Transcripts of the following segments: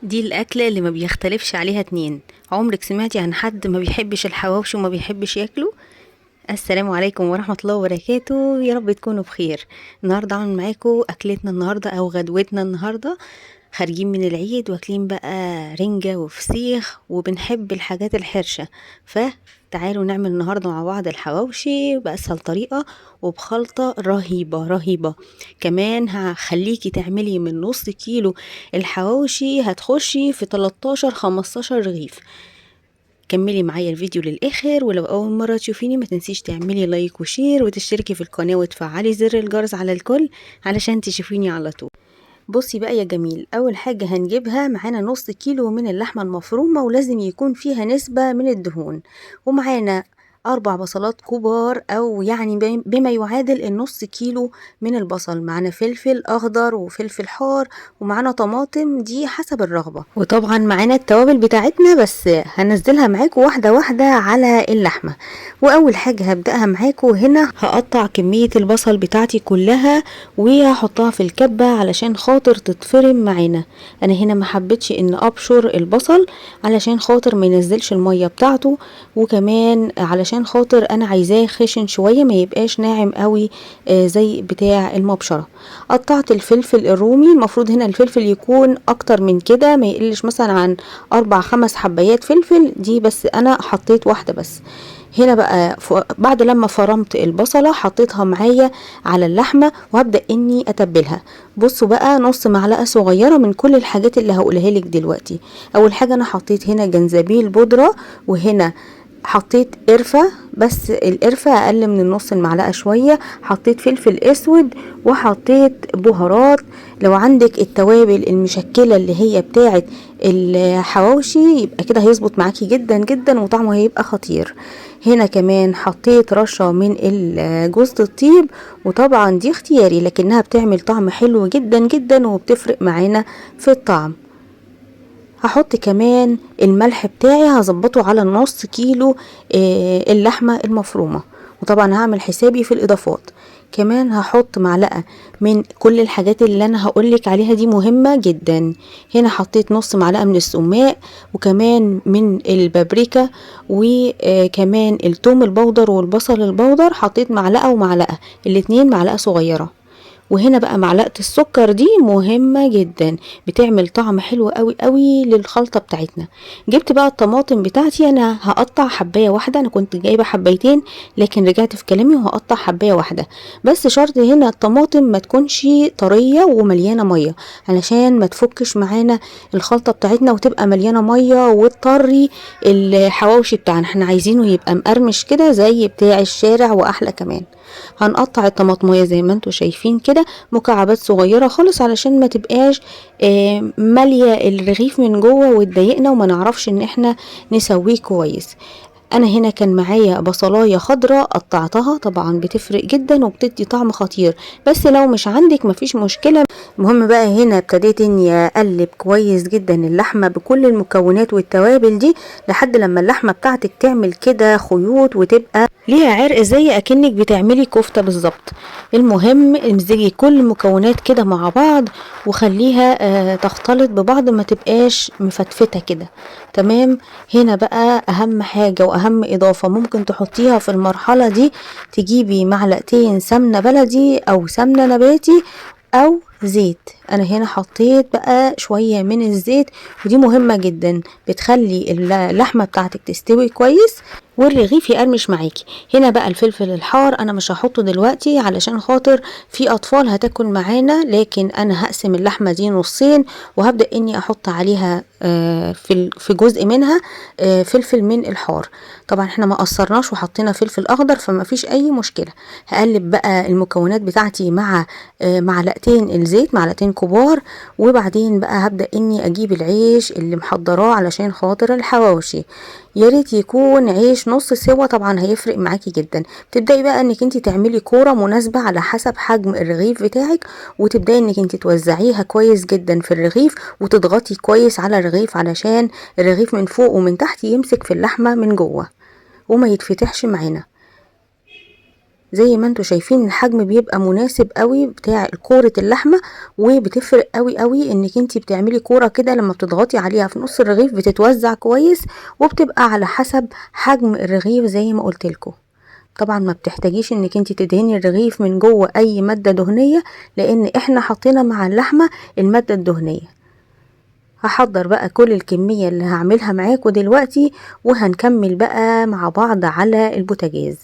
دي الأكلة اللي ما بيختلفش عليها اتنين. عمرك سمعتي عن حد ما بيحبش الحواوشي وما بيحبش ياكله؟ السلام عليكم ورحمة الله وبركاته، يا رب تكونوا بخير. النهاردة عامل معاكم أكلتنا النهاردة أو غدوتنا النهاردة. خارجين من العيد واكلين بقى رنجة وفسيخ وبنحب الحاجات الحرشة، فتعالوا نعمل النهاردة مع بعض الحواوشي بأسهل طريقة وبخلطة رهيبة رهيبة. كمان هخليكي تعملي من نص كيلو الحواوشي هتخشي في 13-15 رغيف. كملي معايا الفيديو للآخر، ولو أول مرة تشوفيني ما تنسيش تعملي لايك وشير وتشتركي في القناة وتفعلي زر الجرس على الكل علشان تشوفيني على طول. بصي بقى يا جميل، اول حاجة هنجيبها معانا نص كيلو من اللحمة المفرومة ولازم يكون فيها نسبة من الدهون، ومعانا 4 بصلات كبار او يعني بما يعادل النص كيلو من البصل. معانا فلفل اخضر وفلفل حار ومعانا طماطم دي حسب الرغبة، وطبعا معانا التوابل بتاعتنا بس هنزلها معاكم واحدة واحدة على اللحمة. واول حاجة هبدأها معاكم هنا هقطع كمية البصل بتاعتي كلها وهحطها في الكبة علشان خاطر تتفرم معانا. انا هنا ما حبيتش ان ابشر البصل علشان خاطر ما ينزلش المية بتاعته، وكمان علشان خاطر انا عايزاه خشن شوية ما يبقاش ناعم قوي زي بتاع المبشرة. قطعت الفلفل الرومي، المفروض هنا الفلفل يكون اكتر من كده، ما يقلش مثلا عن 4-5 حبايات فلفل دي، بس انا حطيت واحدة بس. هنا بقى بعد لما فرمت البصلة حطيتها معايا على اللحمة وهبدأ اني اتبلها. بصوا بقى نص معلقة صغيرة من كل الحاجات اللي هقولها لك دلوقتي. اول حاجة انا حطيت هنا جنزبيل بودرة، وهنا حطيت قرفة بس القرفة اقل من النص المعلقة شوية. حطيت فلفل اسود وحطيت بهارات. لو عندك التوابل المشكلة اللي هي بتاعت الحواوشي يبقى كده هيظبط معاكي جدا جدا وطعمه هيبقى خطير. هنا كمان حطيت رشة من جوز الطيب، وطبعا دي اختياري لكنها بتعمل طعم حلو جدا جدا وبتفرق معانا في الطعم. هحط كمان الملح بتاعي هظبطه على نص كيلو اللحمة المفرومة، وطبعا هعمل حسابي في الاضافات. كمان هحط معلقة من كل الحاجات اللي انا هقولك عليها دي مهمة جدا. هنا حطيت نص معلقة من السماق، وكمان من البابريكا، وكمان الثوم البودر والبصل البودر حطيت معلقة ومعلقة، الاتنين معلقة صغيرة. وهنا بقى معلقة السكر دي مهمة جدا، بتعمل طعم حلو قوي قوي للخلطة بتاعتنا. جبت بقى الطماطم بتاعتي، انا هقطع حباية واحدة، انا كنت جايبة حبايتين لكن رجعت في كلامي وهقطع حباية واحدة بس. شرط هنا الطماطم ما تكونش طرية ومليانة مية علشان ما تفكش معانا الخلطة بتاعتنا وتبقى مليانة مية وتطري الحواوشي بتاعنا. احنا عايزينه يبقى مقرمش كده زي بتاع الشارع واحلى كمان. هنقطع الطماطمية زي ما انتوا شايفين كده مكعبات صغيرة خالص علشان ما تبقاش مالية الرغيف من جوه وتضايقنا وما نعرفش ان احنا نسويه كويس. انا هنا كان معايا بصلاية خضراء قطعتها، طبعا بتفرق جدا وبتدي طعم خطير، بس لو مش عندك مفيش مشكلة. المهم بقى هنا ابتديت اني اقلب كويس جدا اللحمة بكل المكونات والتوابل دي لحد لما اللحمة بتاعتك تعمل كده خيوط وتبقى ليها عرق زي اكنك بتعملي كفتة بالظبط. المهم امزجي كل المكونات كده مع بعض وخليها تختلط ببعض، ما تبقاش مفتفتة كده. تمام. هنا بقى اهم حاجة واهم اضافة ممكن تحطيها في المرحلة دي، تجيبي معلقتين سمنة بلدي او سمنة نباتي او زيت. انا هنا حطيت بقى شوية من الزيت، ودي مهمة جدا بتخلي اللحمة بتاعتك تستوي كويس والرغيف يقرمش معاكي. هنا بقى الفلفل الحار انا مش هحطه دلوقتي علشان خاطر في اطفال هتاكل معانا، لكن انا هقسم اللحمة دي نصين وهبدأ اني احط عليها في جزء منها فلفل من الحار. طبعا احنا ما قصرناش وحطينا فلفل اخضر فما فيش اي مشكلة. هقلب بقى المكونات بتاعتي مع معلقتين الزيت، معلقتين كبار، وبعدين بقى هبدأ اني اجيب العيش اللي محضراه علشان خاطر الحواوشي. يا ريت يكون عيش نص سوا، طبعا هيفرق معاكي جدا. تبداي بقى انك انت تعملي كوره مناسبه على حسب حجم الرغيف بتاعك، وتبداي انك انت توزعيها كويس جدا في الرغيف وتضغطي كويس على الرغيف علشان الرغيف من فوق ومن تحت يمسك في اللحمه من جوه وما يتفتحش معانا. زي ما انتوا شايفين الحجم بيبقى مناسب قوي بتاع كورة اللحمة. وبتفرق قوي قوي انك انتي بتعملي كورة كده لما بتضغطي عليها في نص الرغيف بتتوزع كويس، وبتبقى على حسب حجم الرغيف زي ما قلتلكوا. طبعا ما بتحتاجيش انك انتي تدهني الرغيف من جوه اي مادة دهنية، لان احنا حطينا مع اللحمة المادة الدهنية. هحضر بقى كل الكمية اللي هعملها معاكم دلوقتي، وهنكمل بقى مع بعض على البوتاجاز.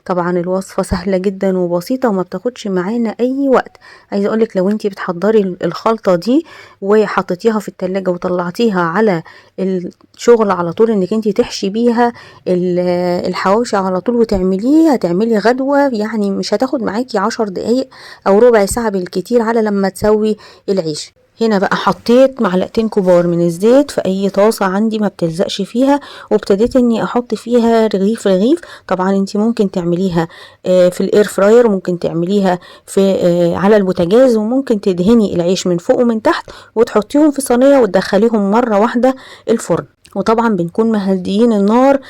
طبعا الوصفة سهلة جدا وبسيطة وما بتاخدش معانا اي وقت. عايزة اقولك لو انتي بتحضري الخلطة دي وحطيتيها في التلاجة وطلعتيها على الشغل على طول انك انتي تحشي بيها الحواوشي على طول وتعمليه، هتعملي غدوة يعني مش هتاخد معاكي 10 دقايق او ربع ساعة بالكتير على لما تسوي العيش. هنا بقى حطيت معلقتين كبار من الزيت في اي طاسة عندي ما بتلزقش فيها، وابتديت اني احط فيها رغيف رغيف. طبعا انتي ممكن تعمليها في الاير فراير، ممكن تعمليها في على البوتاجاز، وممكن تدهني العيش من فوق ومن تحت وتحطيهم في صينية وتدخليهم مرة واحدة الفرن. وطبعا بنكون مهديين النار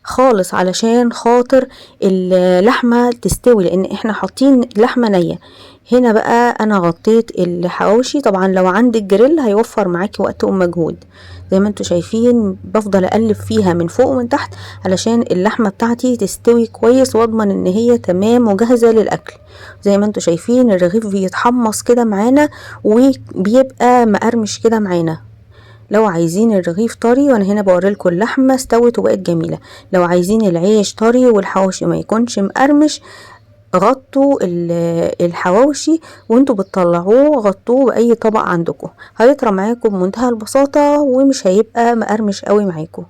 خالص علشان خاطر اللحمة تستوي، لان احنا حاطين لحمة نية. هنا بقى انا غطيت الحواوشي. طبعا لو عندك جريل هيوفر معاكي وقت ومجهود. زي ما انتوا شايفين بفضل اقلب فيها من فوق ومن تحت علشان اللحمة بتاعتي تستوي كويس واضمن ان هي تمام وجاهزة للاكل. زي ما انتوا شايفين الرغيف بيتحمص كده معانا وبيبقى مقرمش كده معانا. لو عايزين الرغيف طري، وانا هنا بوريلكم اللحمه استوت وبقت جميله. لو عايزين العيش طري والحواوشي ما يكونش مقرمش، غطوا الحواوشي وانتوا بتطلعوه غطوه باي طبق عندكم، هيطرى معاكم بمنتهى البساطه ومش هيبقى مقرمش قوي معاكم.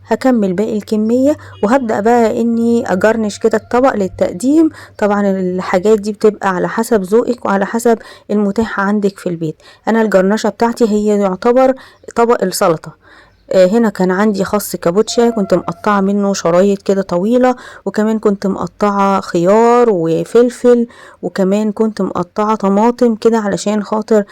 هكمل باقي الكمية وهبدأ بقى اني اجرنش كده الطبق للتقديم. طبعا الحاجات دي بتبقى على حسب ذوقك وعلى حسب المتاح عندك في البيت. انا الجرنشة بتاعتي هي يعتبر طبق السلطة. هنا كان عندي خس كابوتشا كنت مقطعة منه شرايط كده طويلة، وكمان كنت مقطعة خيار وفلفل، وكمان كنت مقطعة طماطم كده علشان خاطر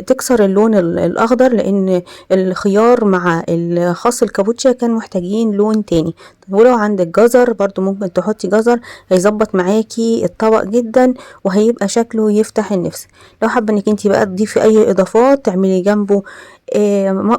تكسر اللون الاخضر، لان الخيار مع الخس الكابوتشا كان محتاجين لون تاني. ولو عندك جزر برضو ممكن تحطي جزر، هيظبط معاكي الطبق جدا وهيبقى شكله يفتح النفس. لو حابه انك انتي بقى تضيفي اي اضافات تعملي جنبه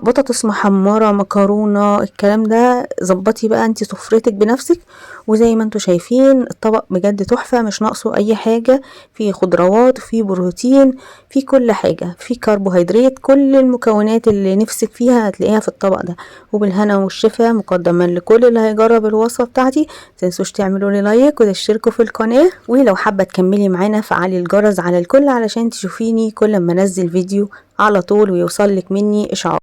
بطاطس محمرة، مكرونة، الكلام ده ظبطي بقى انتي سفرتك بنفسك. وزي ما انتوا شايفين الطبق بجد تحفة، مش ناقصه اي حاجة. فيه خضروات، فيه بروتين، فيه كل حاجة، فيه كربوهيدرات، كل المكونات اللي نفسك فيها هتلاقيها في الطبق ده. وبالهنا والشفا مقدما لكل اللي هيجرب الوصفة بتاعتي. متنسوش تعملوا لي لايك وتشتركوا في القناة، ولو حابة تكملي معانا فعلي الجرس على الكل علشان تشوفيني كل ما انزل فيديو على طول ويوصلك مني اشعار.